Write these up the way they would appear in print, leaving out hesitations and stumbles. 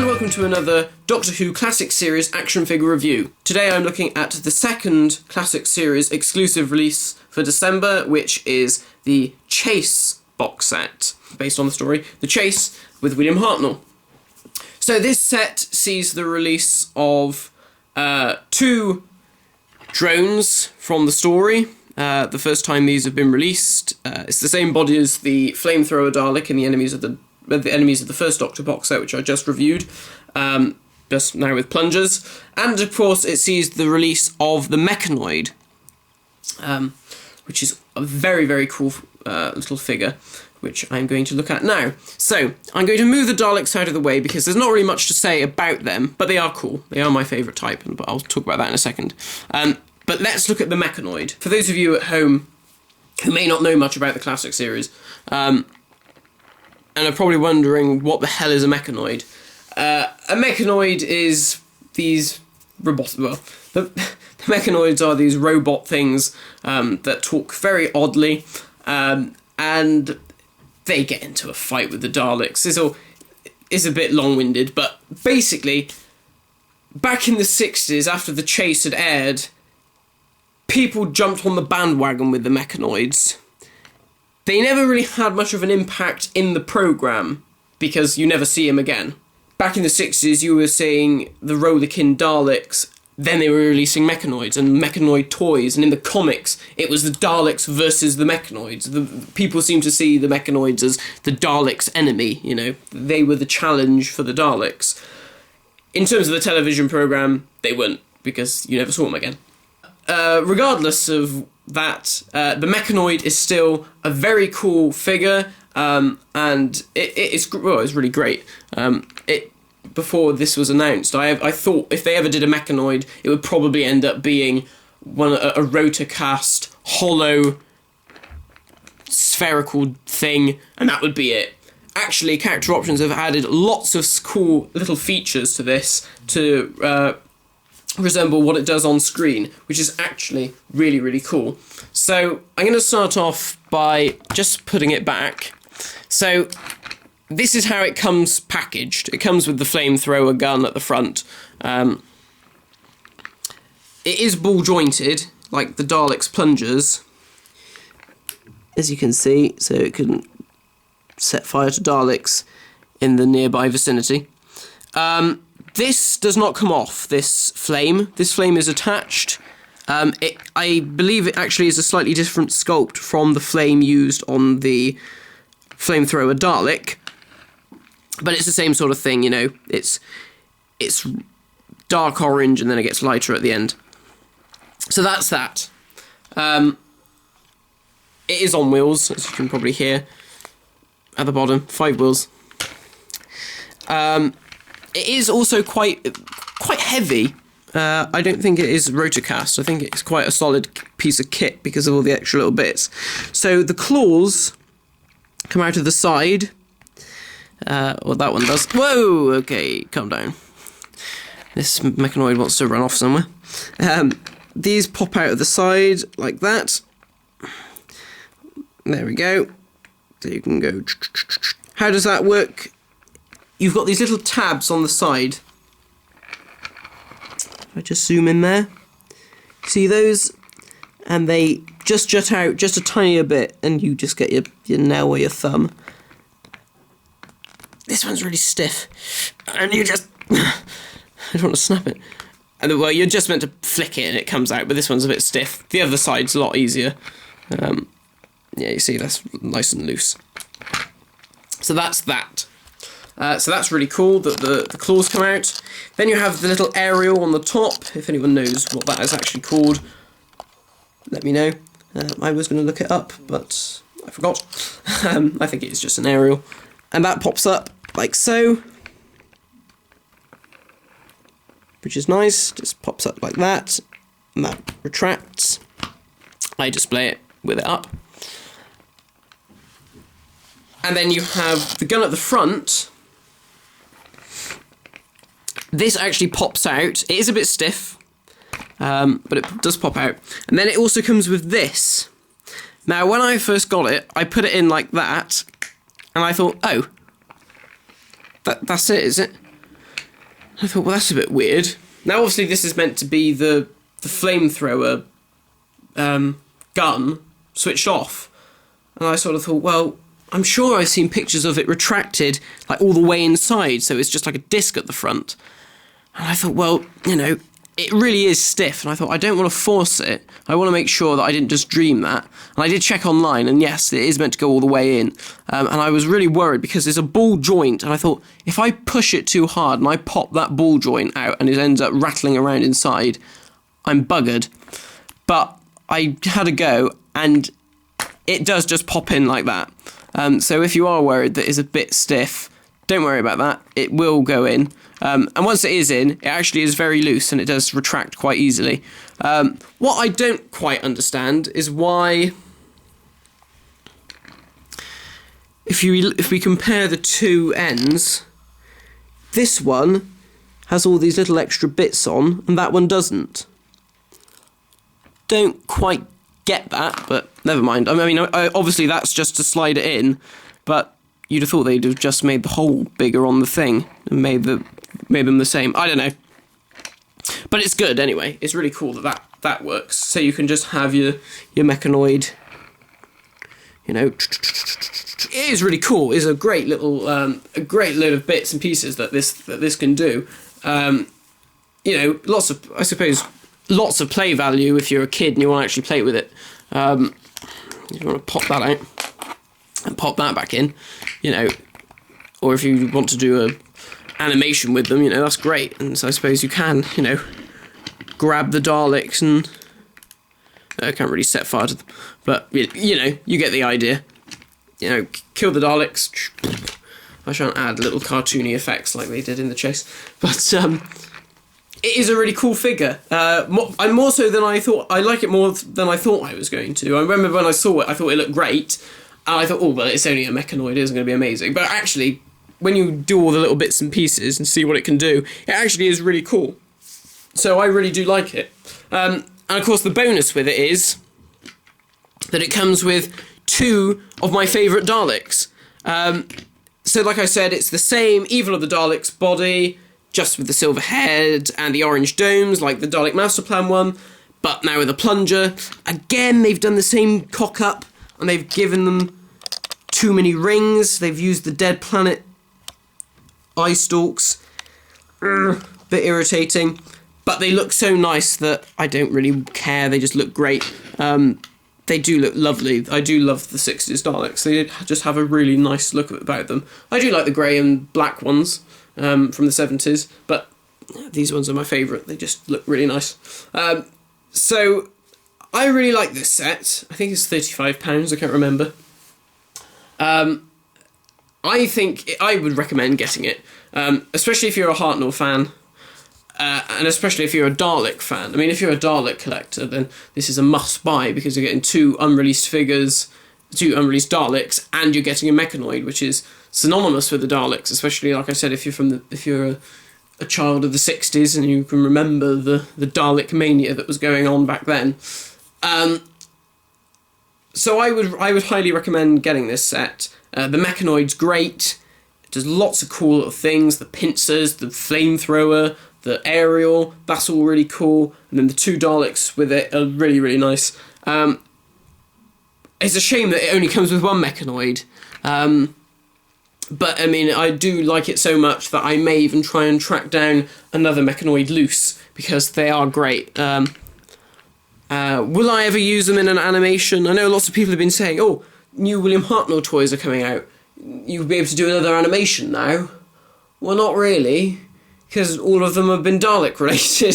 welcome to another Doctor Who Classic Series action figure review. Today I'm looking at the second Classic Series exclusive release for December, which is the Chase box set, based on the story The Chase with William Hartnell. So this set sees the release of two drones from the story. The first time these have been released. It's the same body as the Flamethrower Dalek and the enemies of the first Doctor box set, which I just reviewed, just now with plungers. And of course it sees the release of the Mechanoid, which is a very, very cool little figure, which I'm going to look at now. So, I'm going to move the Daleks out of the way because there's not really much to say about them, but they are cool. They are my favourite type, but I'll talk about that in a second. But let's look at the Mechanoid. For those of you at home who may not know much about the Classic Series, and are probably wondering what the hell is a Mechanoid. A Mechanoid is these the Mechanoids are these robot things that talk very oddly, and they get into a fight with the Daleks. It's a bit long-winded, but basically, back in the 60s, after The Chase had aired, people jumped on the bandwagon with the Mechanoids. They never really had much of an impact in the programme, because you never see them again. Back in the 60s, you were seeing the Rollerkin Daleks, then they were releasing Mechanoids and Mechanoid toys, and in the comics, it was the Daleks versus the Mechanoids. People seem to see the Mechanoids as the Daleks' enemy, you know. They were the challenge for the Daleks. In terms of the television programme, they weren't, because you never saw them again. Regardless of that, the Mechanoid is still a very cool figure, and it's really great. Before this was announced, I thought if they ever did a Mechanoid, it would probably end up being a rotor-cast, hollow, spherical thing, and that would be it. Actually, Character Options have added lots of cool little features to this to resemble what it does on screen, which is actually really, really cool. So I'm going to start off by just putting it back. So this is how it comes packaged. It comes with the flamethrower gun at the front. It is ball jointed, like the Daleks plungers, as you can see, so it can set fire to Daleks in the nearby vicinity. This does not come off, this flame. This flame is attached. I believe it actually is a slightly different sculpt from the flame used on the Flamethrower Dalek. But it's the same sort of thing, you know. It's dark orange and then it gets lighter at the end. So that's that. It is on wheels, as you can probably hear at the bottom. 5 wheels. It is also quite heavy. I don't think it is rotorcast. I think it's quite a solid piece of kit because of all the extra little bits. So the claws come out of the side. Well, that one does. Whoa! Okay, calm down. This Mechanoid wants to run off somewhere. These pop out of the side like that. There we go. So you can go. How does that work? You've got these little tabs on the side. If I just zoom in there. See those? And they just jut out just a tiny bit, and you just get your nail or your thumb. This one's really stiff, and you just... I don't want to snap it. And, well, you're just meant to flick it and it comes out, but this one's a bit stiff. The other side's a lot easier. Yeah, you see, that's nice and loose. So that's that. So that's really cool that the claws come out. Then you have the little aerial on the top. If anyone knows what that is actually called, let me know. I was going to look it up, but I forgot. I think it's just an aerial. And that pops up like so, which is nice. Just pops up like that, and that retracts. I display it with it up. And then you have the gun at the front. This actually pops out. It is a bit stiff, but it does pop out. And then it also comes with this. Now, when I first got it, I put it in like that, and I thought, oh, that's it, is it? I thought, well, that's a bit weird. Now, obviously, this is meant to be the flamethrower gun switched off. And I sort of thought, well, I'm sure I've seen pictures of it retracted, like, all the way inside, so it's just like a disc at the front. And I thought, well, you know, it really is stiff, and I thought, I don't want to force it. I want to make sure that I didn't just dream that. And I did check online, and yes, it is meant to go all the way in. And I was really worried because there's a ball joint, and I thought, if I push it too hard and I pop that ball joint out and it ends up rattling around inside, I'm buggered. But I had a go, and it does just pop in like that. So if you are worried that it's a bit stiff, don't worry about that. It will go in. And once it is in, it actually is very loose and it does retract quite easily. What I don't quite understand is why, if we compare the two ends, this one has all these little extra bits on and that one doesn't. Don't quite get that, but never mind. I mean, obviously that's just to slide it in, but you'd have thought they'd have just made the hole bigger on the thing and made them the same. I don't know. But it's good anyway. It's really cool that works. So you can just have your Mechanoid, you know. It is really cool. It's a great little, a great load of bits and pieces that this can do. You know, lots of play value if you're a kid and you want to actually play with it. You want to pop that out and pop that back in, you know, or if you want to do a animation with them, you know, that's great. And so I suppose you can, you know, grab the Daleks and I can't really set fire to them, but you know, you get the idea. You know, kill the Daleks. I shan't add little cartoony effects like they did in the chase, but it is a really cool figure. More so than I thought. I like it more than I thought I was going to. I remember when I saw it, I thought it looked great. And I thought, oh, well, it's only a Mechanoid, it isn't going to be amazing. But actually, when you do all the little bits and pieces and see what it can do, it actually is really cool. So I really do like it. And of course, the bonus with it is that it comes with two of my favourite Daleks. So like I said, it's the same Evil of the Daleks body, just with the silver head and the orange domes, like the Dalek Master Plan one, but now with a plunger. Again, they've done the same cock-up, and they've given them too many rings. They've used the Dead Planet eye stalks. Bit irritating. But they look so nice that I don't really care. They just look great. They do look lovely. I do love the 60s Daleks. They just have a really nice look about them. I do like the grey and black ones from the 70s, but these ones are my favourite. They just look really nice. So I really like this set. I think it's £35, I can't remember. I think I would recommend getting it, especially if you're a Hartnell fan, and especially if you're a Dalek fan. I mean, if you're a Dalek collector, then this is a must-buy because you're getting two unreleased figures, two unreleased Daleks, and you're getting a Mechanoid, which is synonymous with the Daleks, especially, like I said, if you're a child of the 60s and you can remember the Dalek mania that was going on back then. So I would highly recommend getting this set. The Mechanoid's great. It does lots of cool little things. The pincers, the flamethrower, the aerial, that's all really cool. And then the two Daleks with it are really, really nice. It's a shame that it only comes with one Mechanoid. But, I mean, I do like it so much that I may even try and track down another Mechanoid loose, because they are great. Will I ever use them in an animation? I know lots of people have been saying, oh, new William Hartnell toys are coming out. You'll be able to do another animation now. Well, not really, because all of them have been Dalek related.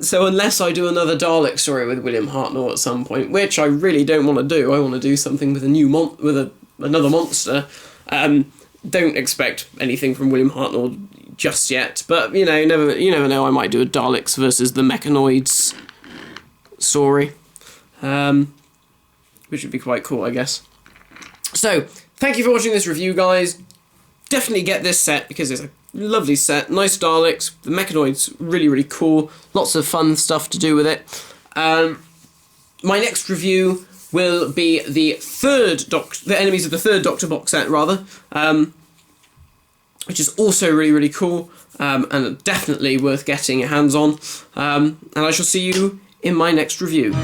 So unless I do another Dalek story with William Hartnell at some point, which I really don't want to do, I want to do something with another monster. Don't expect anything from William Hartnell just yet, but you never know. I might do a Daleks versus the Mechanoids story, which would be quite cool, I guess. So, thank you for watching this review, guys. Definitely get this set because it's a lovely set. Nice Daleks. The Mechanoid's really, really cool. Lots of fun stuff to do with it. My next review will be the Enemies of the Third Doctor box set, rather. which is also really, really cool, and definitely worth getting your hands on. And I shall see you in my next review.